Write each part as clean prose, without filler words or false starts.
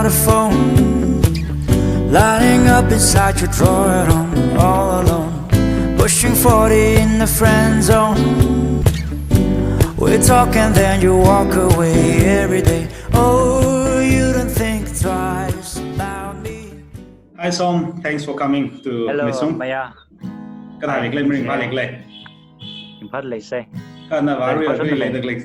the phone, lining up inside your drawer at home, all alone, pushing 40 in the friend zone. We talk and then you walk away every day. Oh, you don't think twice about me. Hi Som, thanks for coming to Hello, Meisum. Maya. Cái này lịch lên mình vào lịch lệ. Phát lịch say. Cái này vào lịch lệ được lịch.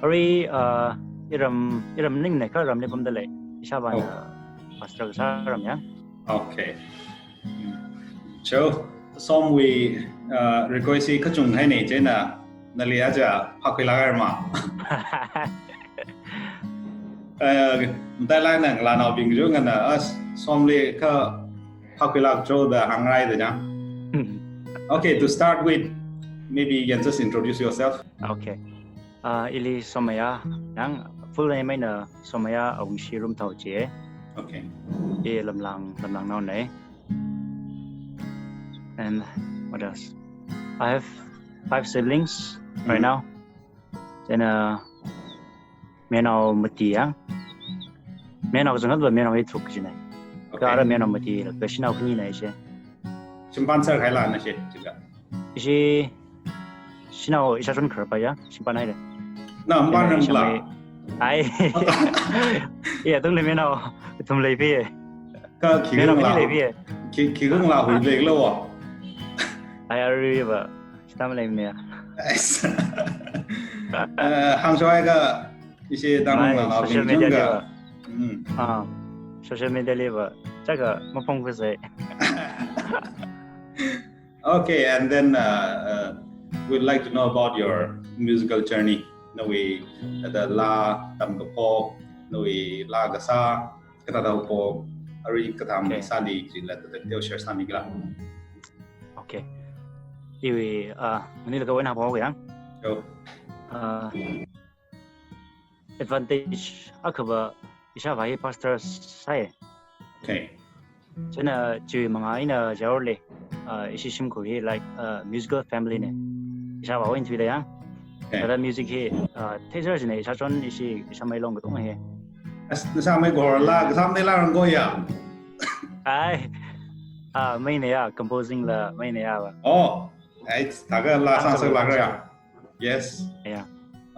Ari iram ning này có ram này bấm được lệ. Sao bạn pastor sao ram nhá? Okay. So Som we request cái chung hay này chứ na nali aja pakilagar mà. Tại lại nè là nào bình thường là Som le cái pakilag cho the hangrai đấy nhá. Okay, to start with, maybe you can just introduce yourself. Okay. Ili Somaya, yang full name is Somaya Rumthao chế. Okay. Làm lang nào này. And what else? I have 5 siblings right now. Then mẹ nào mất tiếng, mẹ nào cũng rất mẹ nào hết thuộc cái này. Cái mẹ nào mất tiếng là cái nào cũng như này chứ. Chimpanzee hay là gì juga? Isi nào isa chun khởi bây giờ, chimpanzee này. Nah, mana pula? Ai, iya tu lebih nào, tu lebih. Ke kirung lah hui lek lo. Ai ari ba, kita lebih ni. Hang Shoi ke isi tang lah social media juga. Social media lebih, 这个没碰过谁。 Okay, and then we'd like to know about your musical journey. We the la tam kapo, we la gasa, kata tahu po, ari katam sali jila the share sani gila. Okay. Iwi ini dah kawan apa orang? So, advantage aku ba isa bayi pastor saya. okay. Jadi cuy mengai na jauh le. Isi simku he like musical family ne. Isa bawa ini dia. Ada music he. Teacher ni isa con isi mai long betul he. Sampai gor la, sampai la orang goya. Ai, main ni ya composing la main ni ya. Oh, taga la sang la ya. Yes. Yeah.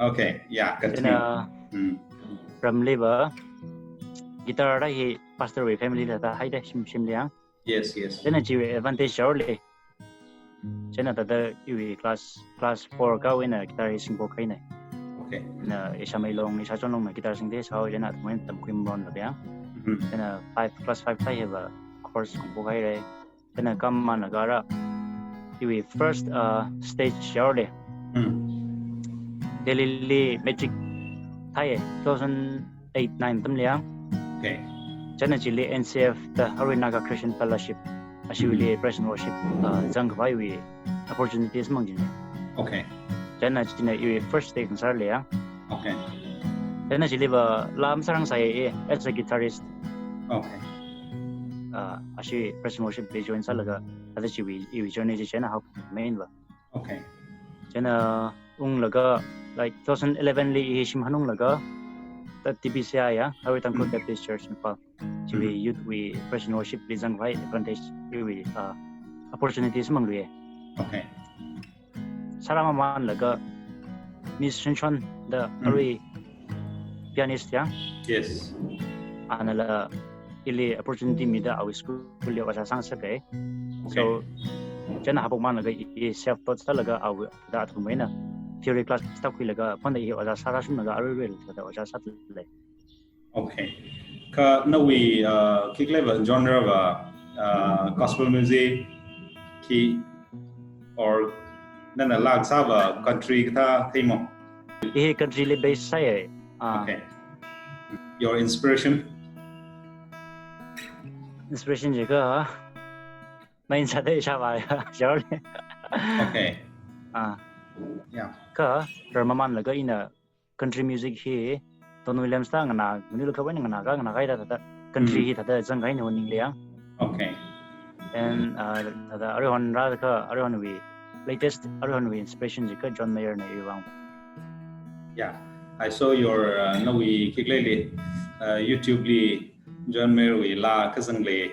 Okay, yeah. Continue. From labor, guitar dah he pastor we family dah hai dah sim liang. Yes, yes. Jadi cuy advantage jauh le. Jadi tada iwi class 4 kau ini kita sing bokai ni. Okay. Na isa may long isa chon long na kita sing deh sao jadi nak main tam kuim ron lah ya. Jadi class 5 saya have course bokai le. Jadi kam mana negara iwi first stage jauh le. Delhi magic saya 2008-9 tam liang. Okay. Jadi cili NCF the Harinaga Christian Fellowship. Asyik wilih praise and worship jang kau iwi opportunities mungkin. Okay. Jadi cina iwi first stage besar le ya. Okay. Jadi cili ba lam sarang saya as a guitarist. Okay. Asyik praise and worship di join salaga. Ada ciwi iwi journey di cina hak main ba. Okay. Jadi laga like 2011 li isim hanung laga. TBCI ya, Hari Tangkhul Baptist Church Nepal. Ciwi youth we praise and worship di jang vai advantage iwi opportunities manglu ye. Okay. Sarang aman laga musician the Hari pianist ya. Yes. Anala ili opportunity mida awi school le wasa sang sakai. So jana habuk man laga self taught laga awi da tu maina. Theory class stuff kui laga panda i wasa sarasum laga arwel da wasa sat le. Okay. Ka na we kick level genre of gospel music ki or nana lag saba country kita themo. Ihe country le base saya. Okay. Your inspiration juga main sate siapa ya? Jauh le. Okay. Yeah. Ka ramaman laga ina country music hi Don Williams ta ngana ngunil ka wani ngana kai da country hi da jang kai no ning liang. Okay. And the Arihan Radha Arihan we latest Arihan we inspiration jika John Mayer na iwang. Yeah, I saw your Nawi Kiklele YouTube li John Mary la Kazangle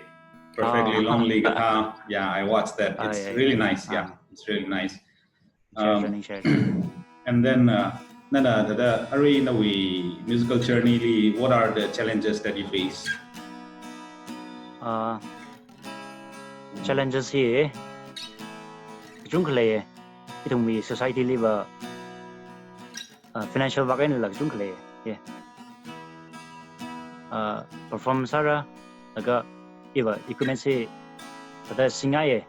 Perfectly Lonely Gata. Yeah, I watched that. It's really nice. Yeah, it's really nice. Share. And then nana the Ari na we musical journey li, what are the challenges that you face? Challenges here chung khle itong mi society liba financial bagai la chung khle yeah perform sara laga iba equipment se tada singai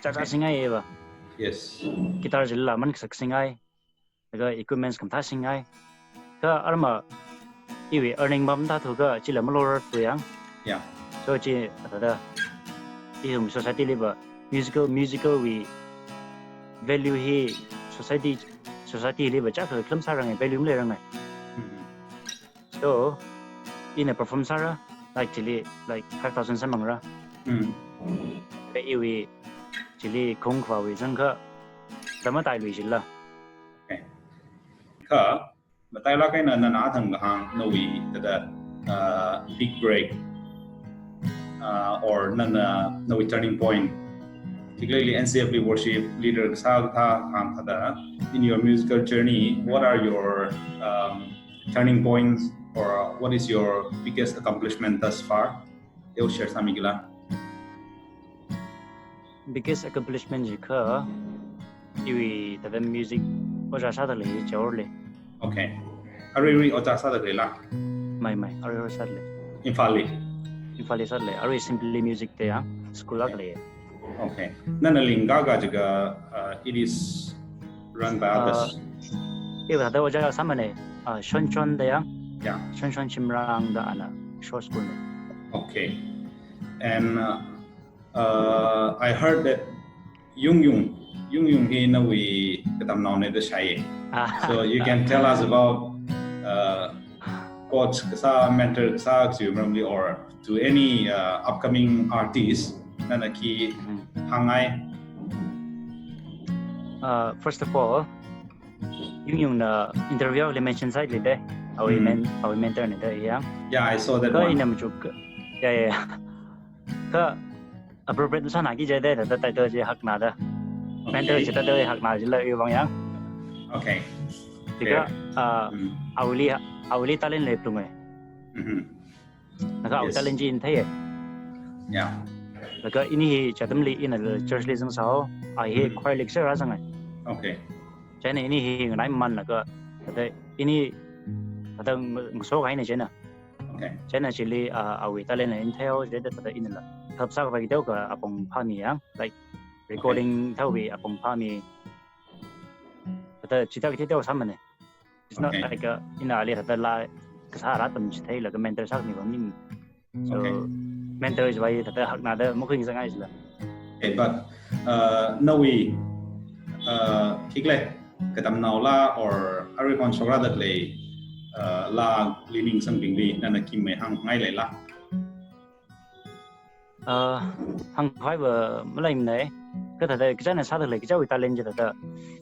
cha singai iba Yes. guitar jilla man sak singai laga equipments kam tha singai ka arma iwi earning bam ta thoga chila malor tuyang Yeah. so chi tada itong society liba musical we value he society liba cha ka klam sarang value le rang so in a perform sara actually like 5,000 samang ra be iwi chili kong khwa we jang ka dama tai lui jilla Okay. Ka matai la kai na thang hang no we the big break or no turning point. Particularly NCFP worship leader Tha in your musical journey, what are your turning points or what is your biggest accomplishment thus far? You'll share some igla. Biggest accomplishment ka iwi the music oja sa le chorle Okay. Ari oja sa la. mai ari sa le infali sa le ari simply music te ya school le. Okay. Nana linga ga it is run by others. Iwa da oja samane shon de yang Yeah. shon chimrang da ana short school le. Okay. And I heard that Yung he na we katam naune the shai. So you can tell us about coach kasa mentor kasa or to any upcoming artists na ki hangai. First of all, yung na interview le mention side le de our mentor ne de yang. Yeah, I saw that Ka one. inam juk. Yeah. Ka appropriate sa na ki je de ta title je hak na da. Mentor je ta de hak na je le yu bang yang. Okay. Tiga awli talent le plung naka talent jin thay Yeah. laka ini chatam li in a church li jang sao he khoi lecture ra jang Okay. chane ini hi ngai man laka ta ini ta so gai ne chena Okay. chena chili awi talent in theo je ta in la thap sa ba gi ka apong pha mi yang like recording thau bi apong pha mi ta chita ki teo samane. It's not like in a little la kasara tam chithai la mentor sak ni bang so mentor is why ta hak na da mo khing sang ai la. Okay, but no we kikle katam naw la or ari kon sogra dat le la leaning sang bing bi na kim me hang ngai le la. Hang phai ba malai ne ka ta cái jana sa da le cái talent je ta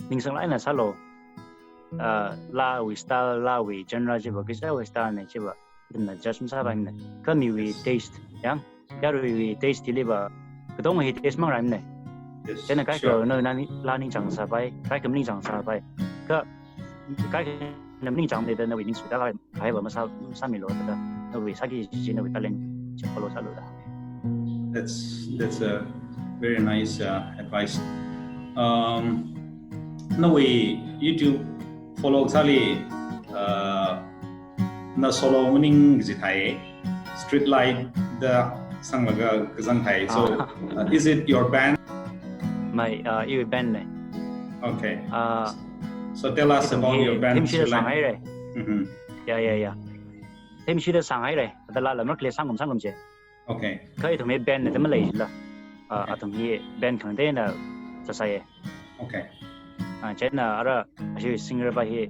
ning sang lai na sa lo la we style la we genre je ba cái we style ne je ba din na just sa ba ne ka mi we taste yang ya we taste li ba ka dong he taste mang ran ne jana ka ko no na ni la ning chang sa bai ka ka ning chang sa bai ka nam ning chang de na we ning su da la hai ba ma sa mi lo ta no we sa ki je na we talent je follow sa lo da. That's a very nice advice. No we YouTube follow sali na solo winning zithai Streetlight the sanglaga kazang thai. So is it your band? My you band ne. Okay. So tell us about your band. Team shi Shanghai re. Yeah. Team shi Shanghai re. Da la la kle sangum je. Okay. Kai thome band ne da malai la. Atom hi band khang de na sa sai. Okay. Chena ara ashi singer ba hi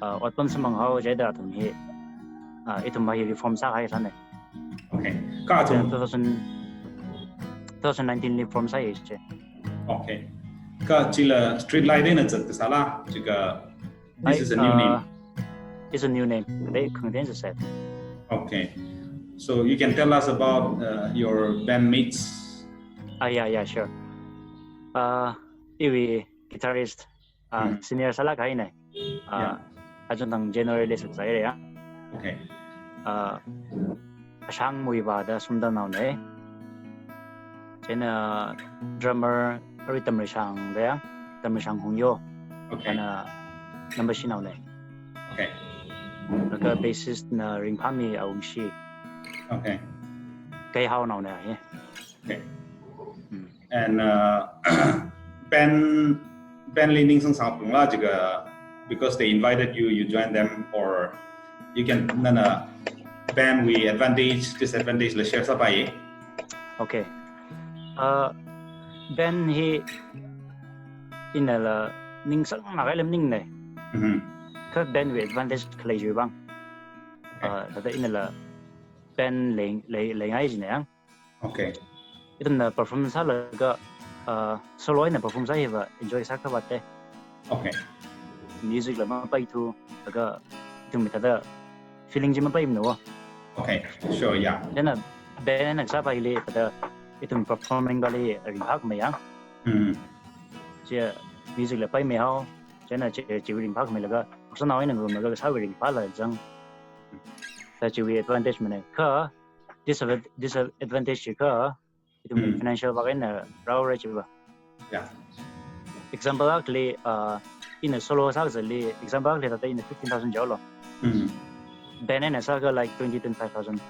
otpon samang hao je da thum hi itum ba hi reform sa hai san ne. Okay. Ka thum 2019 reform sa je. Okay. Ka chila Streetlight de na chat sala chiga this is a new name. It's a new name. They khang de sa. Okay. So you can tell us about your bandmates. Yeah, sure. Iwi guitarist, senior sala kai ne. Ajun tang January les sai ya. Okay. Sang mui ba da sum da nau ne. Chen drummer rhythm ri sang da ya. Tam ri sang hong yo. Okay. Number shi nau ne. Okay. Ka bassist na ring pami aung shi. Okay. Kai hao nau ne. Okay. And band leaning sang sang pung la jiga because they invited you, you join them, or you can nana band we advantage disadvantage le share sa pai. Okay. Band hi in la ning sang ma kai lam ning ne. Ka band we advantage klai ju bang. Tata in la band le ngai ji ne. Okay. Itu na performance hala ga solo ina performance ai ba enjoy sa ka batte. Okay. Music la ma pai tu ga itu mi tada feeling ji ma pai no. Okay. Sure. Yeah. Then band na sa pai le tada itu performing bali ring hak me yang. Je music la pai me hao. Jana je ring hak me la ga so na ina ngum la sa ring pa la jang. Ta ji advantage me ne ka disadvantage ka itu financial bagian raw rate juga. Yeah. Example actually in a solo saga li example actually that in 15,000 jolo. Band in a saga like 25,000.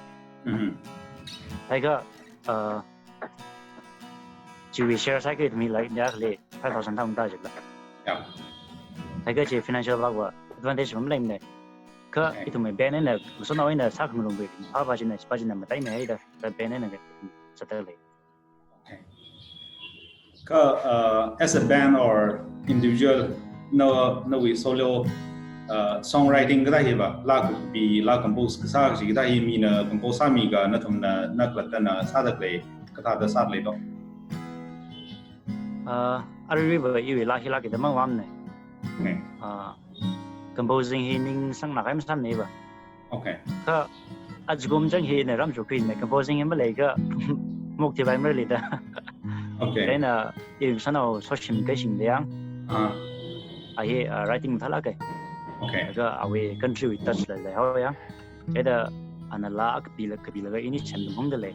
Like we share saga with me like actually 5,000 tam ta juga. Yeah. Like financial bagwa advantage from lain ne. Ka itu me band in a so now in a saga mulung be. Apa jenis matai me ada band in a settle. As a band or individual, no we solo songwriting kita hiba la compose kesa kita hi na compose mi ga na thum na klata na sadak le kata da sad le do. Ari ba iwi la kita mang wam ne. Okay. Composing hi ning sang na kaim sam ne ba. Okay. Ka ajgum jang hi ne ram ju queen ne composing em le ga muk ti bai mer le da. Okay. Then yung sana social media yang ay writing thala kay. Okay. Aga awe country with touch le ho yang. Kada anala kabila ga ini chan hong de le.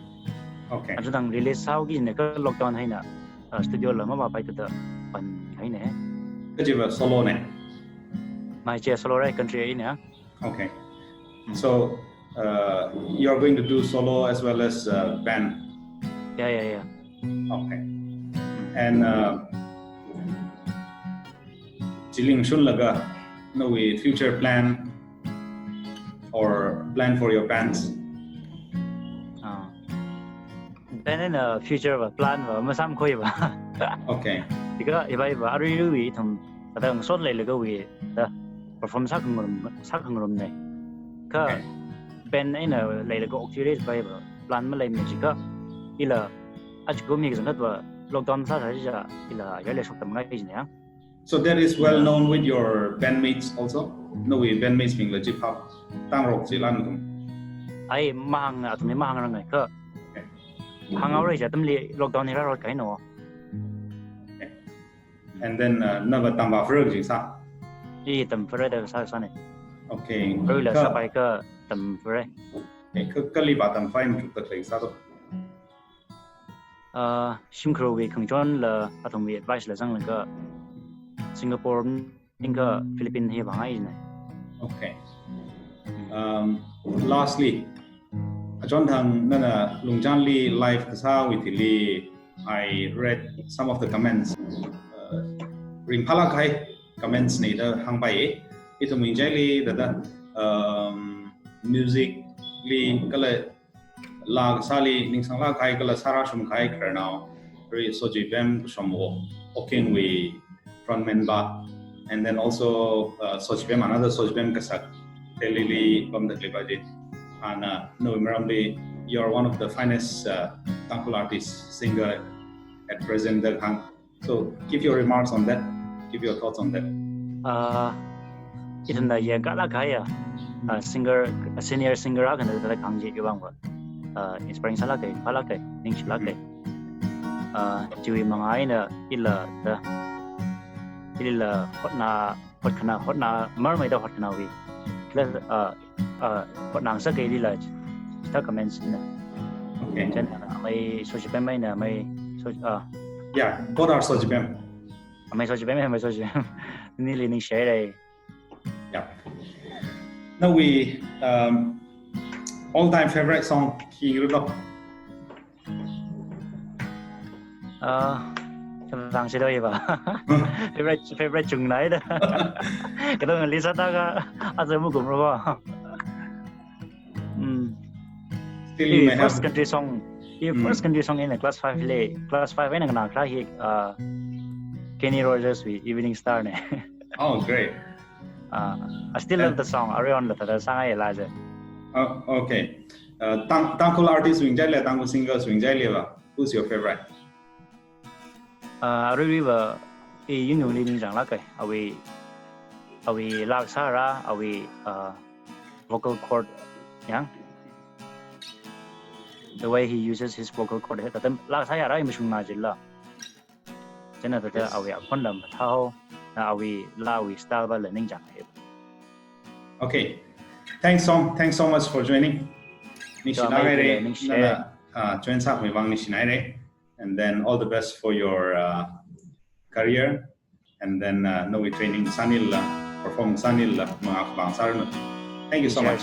Okay. Aju dang release sao gi ne ka lockdown hai na studio la ma pai ta pan hai ne. Kajiba solo ne. Mai che solo right country ai ne. Okay. So you're going to do solo as well as band. Yeah. Okay. And Jiling Shun Laga, no way future plan or plan for your bands. Then in the future plan masam koi ba. Okay. Because iba ari wi thum adang sot le ga wi da perform sak ngrum ne. Ka pen ina le ga octures ba plan ma le music ka ila ajgo mi ga ba lockdown sa ja ila ya le sok tam ngai ne. So that is well known with your bandmates also. No way bandmates being legit pop. Tang rock jilan tum. Ai mang atum mang rang ngai ka. Hang out ja tam le lockdown ni ra ro kai no. And then never tamba frog ji sa. I tam fre da sa ne. Okay. Rồi là sa pai ka tam fre. Ka li ba tam fine tu ta sa to. Shimkro we kongjon la atom we advice la sang ka Singapore ninka Philippines he bangai ne. Okay. Lastly, John Thang nana Lungjan Li live kasa with Li. I read some of the comments. Ring pala kai comments ni da hang bai itu menjai li da music li kala la sali ning sang la kai kala sara shum kai karnao very soji bem shamo oking we frontman ba and then also soji bem another soji bem kasak telili from the klibaji and no meramli you're one of the finest Tangkhul artists singer at present the hang. So give your remarks on that. Give your thoughts on that. Itanda ya gala kaya singer senior singer kan da kangje yuang wa inspiring sala ke pala ke ning chila ke chui mangai na ila hotna mar mai da hotna wi kla hotna sa ke ila sta comments na Okay. chen mai so chi mai na mai so Yeah. What are so Japan? mai so chi mai so chi ni li ning share dai Yeah. Now we all-time favorite song khi lúc đó. Vang sẽ đôi bà favorite chung này đó cái đó là lý do ta à giờ mới cũng rồi Still you may first have. country song first country song in the class 5 le class 5 ini kena kira hi Kenny Rogers with Evening Star ne Oh, great. I still love the song Arion la ta sang ai la je Okay. Tangkhul artist swing jai le, Tangkhul singer swing jai le ba. Who's your favorite? Ari ba yung yung li ning jang la kai awi lak sara awi vocal cord yang the way he uses his vocal cord he ta lak sa ya ra imishung na jilla chena ta awi aphon lam thao na awi lawi style ba le ning jang he Okay. Thanks so much for joining. Nishinai re. Join sa mi bang nishinai re. And then all the best for your career. And then no we training sanil perform sanil mga bang sarno. Thank you so much.